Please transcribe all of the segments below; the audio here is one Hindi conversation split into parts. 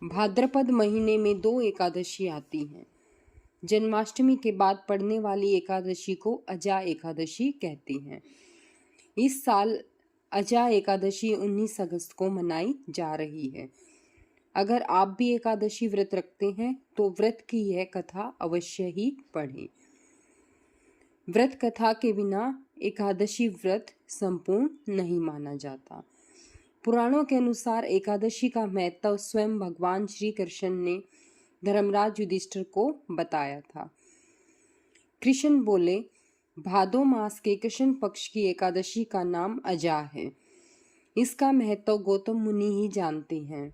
भाद्रपद महीने में 2 एकादशी आती हैं। जन्माष्टमी के बाद पड़ने वाली एकादशी को अजा एकादशी कहते हैं। इस साल अजा एकादशी 19 अगस्त को मनाई जा रही है। अगर आप भी एकादशी व्रत रखते हैं तो व्रत की यह कथा अवश्य ही पढ़ें। व्रत कथा के बिना एकादशी व्रत संपूर्ण नहीं माना जाता। पुराणों के अनुसार एकादशी का महत्व स्वयं भगवान श्री कृष्ण ने धर्मराज युधिष्ठिर को बताया था। कृष्ण बोले, भादो मास के कृष्ण पक्ष की एकादशी का नाम अजा है। इसका महत्व गौतम मुनि ही जानते हैं।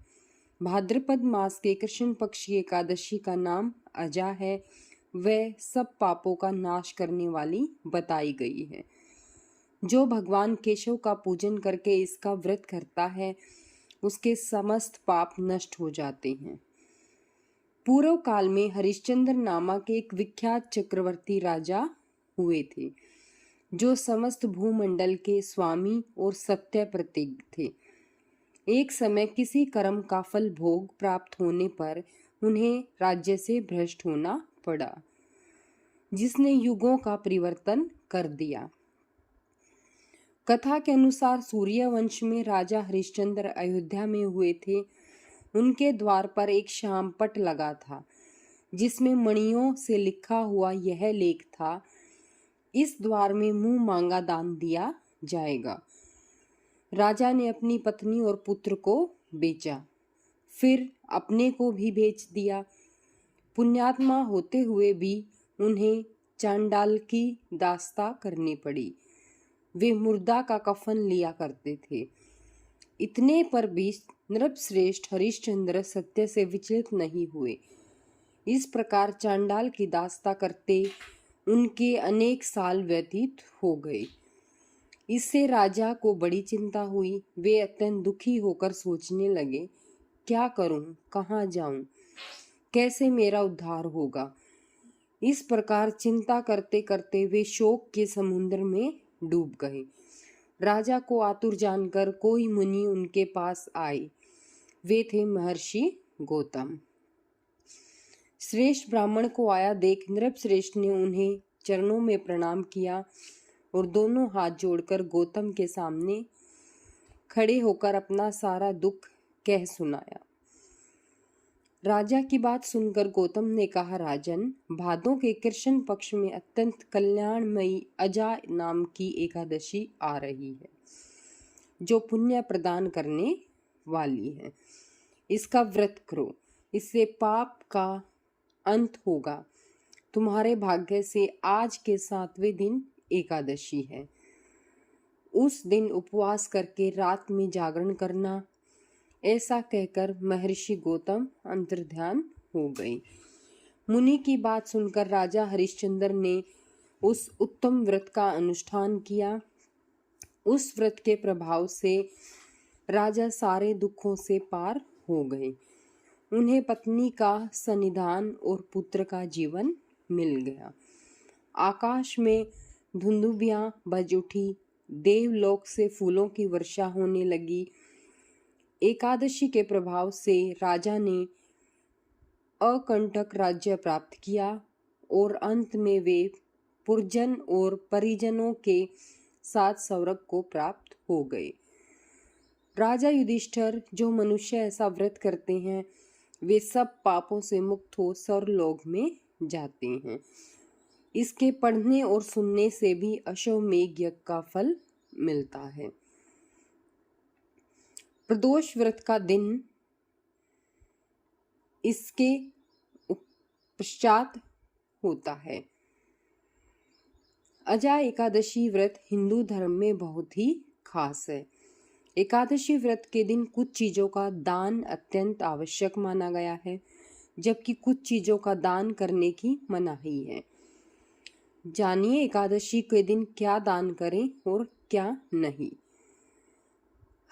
भाद्रपद मास के कृष्ण पक्ष की एकादशी का नाम अजा है। वह सब पापों का नाश करने वाली बताई गई है। जो भगवान केशव का पूजन करके इसका व्रत करता है उसके समस्त पाप नष्ट हो जाते हैं। पूर्व काल में हरिश्चंद्र नामक एक विख्यात चक्रवर्ती राजा हुए थे, जो समस्त भूमंडल के स्वामी और सत्य प्रतीक थे। एक समय किसी कर्म का फल भोग प्राप्त होने पर उन्हें राज्य से भ्रष्ट होना पड़ा, जिसने युगों का परिवर्तन कर दिया। कथा के अनुसार सूर्यवंश में राजा हरिश्चंद्र अयोध्या में हुए थे। उनके द्वार पर एक श्यामपट लगा था, जिसमें मणियों से लिखा हुआ यह लेख था, इस द्वार में मुंह मांगा दान दिया जाएगा। राजा ने अपनी पत्नी और पुत्र को बेचा, फिर अपने को भी बेच दिया। पुण्यात्मा होते हुए भी उन्हें चांडाल की दास्ता करनी पड़ी। वे मुर्दा का कफन लिया करते थे। इतने पर भी नृपश्रेष्ठ हरिश्चंद्र सत्य से विचलित नहीं हुए। इस प्रकार चांडाल की दास्ता करते उनके अनेक साल व्यतीत हो गए। इससे राजा को बड़ी चिंता हुई। वे अत्यंत दुखी होकर सोचने लगे, क्या करूं, कहाँ जाऊं, कैसे मेरा उद्धार होगा। इस प्रकार चिंता करते करते वे शोक के समुद्र में डूब गए। राजा को आतुर जानकर कोई मुनि उनके पास आए। वे थे महर्षि गौतम। श्रेष्ठ ब्राह्मण को आया देख नृपश्रेष्ठ ने उन्हें चरणों में प्रणाम किया और दोनों हाथ जोड़कर गौतम के सामने खड़े होकर अपना सारा दुख कह सुनाया। राजा की बात सुनकर गौतम ने कहा, राजन, भादों के कृष्ण पक्ष में अत्यंत कल्याणमयी अजा नाम की एकादशी आ रही है, जो पुण्य प्रदान करने वाली है। इसका व्रत करो, इससे पाप का अंत होगा। तुम्हारे भाग्य से आज के 7वें दिन एकादशी है। उस दिन उपवास करके रात में जागरण करना। ऐसा कहकर महर्षि गौतम अंतर्ध्यान हो गए। मुनि की बात सुनकर राजा हरिश्चंद्र ने उस उत्तम व्रत का अनुष्ठान किया। उस व्रत के प्रभाव से राजा सारे दुखों से पार हो गए। उन्हें पत्नी का सन्निधान और पुत्र का जीवन मिल गया। आकाश में धुंदुबियां बज उठी। देवलोक से फूलों की वर्षा होने लगी। एकादशी के प्रभाव से राजा ने अकंटक राज्य प्राप्त किया और अंत में वे पुरजन और परिजनों के साथ स्वर्ग को प्राप्त हो गए। राजा युधिष्ठिर, जो मनुष्य ऐसा व्रत करते हैं वे सब पापों से मुक्त हो स्वर्गलोक में जाते हैं। इसके पढ़ने और सुनने से भी अश्वमेघ यज्ञ का फल मिलता है। प्रदोष व्रत का दिन इसके पश्चात होता है। अजा एकादशी व्रत हिंदू धर्म में बहुत ही खास है। एकादशी व्रत के दिन कुछ चीजों का दान अत्यंत आवश्यक माना गया है, जबकि कुछ चीजों का दान करने की मनाही है। जानिए एकादशी के दिन क्या दान करें और क्या नहीं।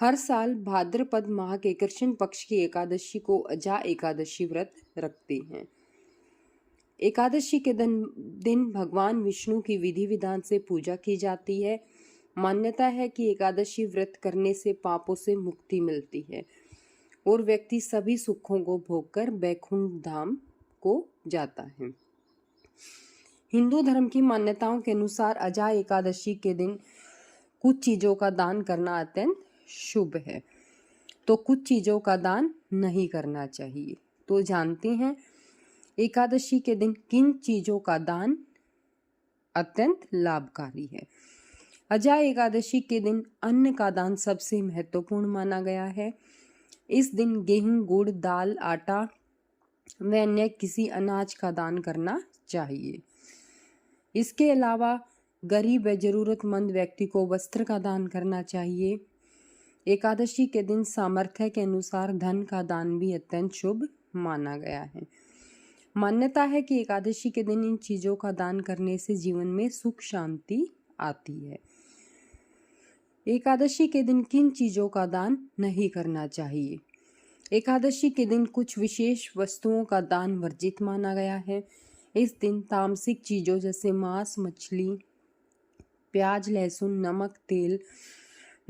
हर साल भाद्रपद माह के कृष्ण पक्ष की एकादशी को अजा एकादशी व्रत रखते हैं। एकादशी के दिन भगवान विष्णु की विधि विधान से पूजा की जाती है। मान्यता है कि एकादशी व्रत करने से पापों से मुक्ति मिलती है और व्यक्ति सभी सुखों को भोगकर बैकुंठ धाम को जाता है। हिंदू धर्म की मान्यताओं के अनुसार अजा एकादशी के दिन कुछ चीजों का दान करना अत्यंत शुभ है, तो कुछ चीजों का दान नहीं करना चाहिए। तो जानते हैं एकादशी के दिन किन चीजों का दान अत्यंत लाभकारी है। अजा एकादशी के दिन अन्न का दान सबसे महत्वपूर्ण माना गया है। इस दिन गेहूं, गुड़, दाल, आटा व अन्य किसी अनाज का दान करना चाहिए। इसके अलावा गरीब व जरूरतमंद व्यक्ति को वस्त्र का दान करना चाहिए। एकादशी के दिन सामर्थ्य के अनुसार धन का दान भी अत्यंत शुभ माना गया है। मान्यता है कि एकादशी के दिन इन चीजों का दान करने से जीवन में सुख शांति आती है। एकादशी के दिन किन चीजों का दान नहीं करना चाहिए। एकादशी के दिन कुछ विशेष वस्तुओं का दान वर्जित माना गया है। इस दिन तामसिक चीजों जैसे मांस, मछली, प्याज, लहसुन, नमक, तेल,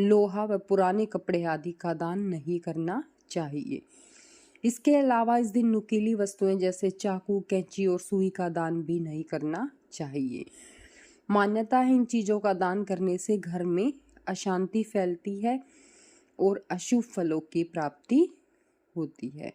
लोहा व पुराने कपड़े आदि का दान नहीं करना चाहिए। इसके अलावा इस दिन नुकीली वस्तुएं जैसे चाकू, कैंची और सुई का दान भी नहीं करना चाहिए। मान्यता है इन चीजों का दान करने से घर में अशांति फैलती है और अशुभ फलों की प्राप्ति होती है।